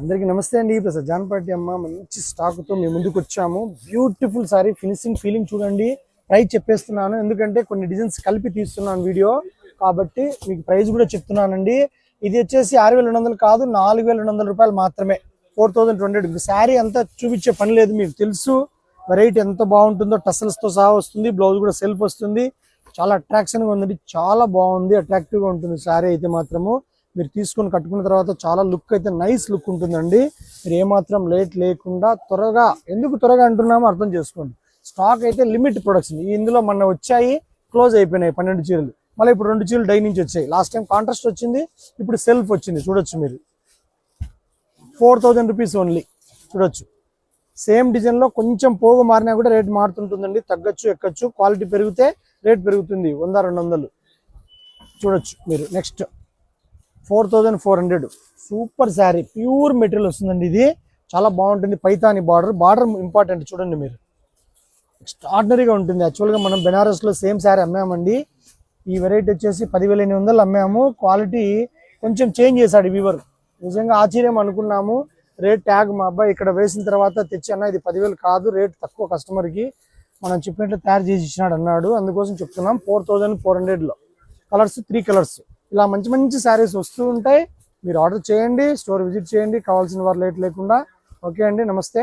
అందరికీ నమస్తే అండి. ప్రసాద్ జాన్పాటి అమ్మ మంచి స్టాక్తో మేము ముందుకు వచ్చాము. బ్యూటిఫుల్ సారీ, ఫినిషింగ్ ఫీలింగ్ చూడండి. ప్రైస్ చెప్పేస్తున్నాను ఎందుకంటే కొన్ని డిజైన్స్ కలిపి తీస్తున్నాను వీడియో కాబట్టి మీకు ప్రైస్ కూడా చెప్తున్నానండి. ఇది వచ్చేసి 6,200 కాదు, 4,200 రూపాయలు మాత్రమే. 4,200. శారీ అంతా చూపించే పని లేదు, మీకు తెలుసు వెరైటీ ఎంత బాగుంటుందో. టసల్స్తో సహా వస్తుంది, బ్లౌజ్ కూడా సెల్ఫ్ వస్తుంది. చాలా అట్రాక్షన్గా ఉందండి, చాలా బాగుంది, అట్రాక్టివ్గా ఉంటుంది శారీ అయితే మాత్రము. మీరు తీసుకొని కట్టుకున్న తర్వాత చాలా లుక్ అయితే నైస్ లుక్ ఉంటుందండి. మీరు ఏమాత్రం లేట్ లేకుండా త్వరగా, ఎందుకు త్వరగా అంటున్నామో అర్థం చేసుకోండి. స్టాక్ అయితే లిమిట్ ప్రొడక్షన్. ఇందులో మొన్న వచ్చాయి, క్లోజ్ అయిపోయినాయి 12 చీరలు. మళ్ళీ ఇప్పుడు 2 చీరలు డై నుంచి వచ్చాయి. లాస్ట్ టైం కాంట్రాస్ట్ వచ్చింది, ఇప్పుడు సెల్ఫ్ వచ్చింది. చూడొచ్చు మీరు, 4,000 రూపీస్ ఓన్లీ. చూడొచ్చు, సేమ్ డిజైన్లో కొంచెం పోగు మారినా కూడా రేట్ మారుతుంటుందండి. తగ్గచ్చు ఎక్కచ్చు, క్వాలిటీ పెరిగితే రేట్ పెరుగుతుంది. 100-200 చూడొచ్చు మీరు. Next 4,400 super sari, pure material వస్తుందండి. ఇది చాలా బాగుంటుంది. Paithani border important. చూడండి మీరు, ఎక్స్ట్రాడినరీగా ఉంటుంది. యాక్చువల్గా మనం బెనారస్లో సేమ్ శారీ అమ్మామండి. ఈ వెరైటీ వచ్చేసి 10,800 అమ్మాము. క్వాలిటీ కొంచెం చేంజ్ చేశాడు వీవర్. నిజంగా ఆశ్చర్యం అనుకున్నాము. రేట్ ట్యాగ్ మా అబ్బాయి ఇక్కడ వేసిన తర్వాత తెచ్చి, అన్న ఇది 10,000 కాదు, రేట్ తక్కువ, కస్టమర్కి మనం చెప్పినట్లు తయారు చేసి ఇచ్చినాడు అన్నాడు. అందుకోసం చెప్తున్నాం. 4,400లో కలర్స్, 3 కలర్స్. ఇలా మంచి మంచి శారీస్ వస్తూ ఉంటాయి. మీరు ఆర్డర్ చేయండి, స్టోర్ విజిట్ చేయండి, కావాల్సిన వారు లేట్ లేకుండా. ఓకే అండి, నమస్తే.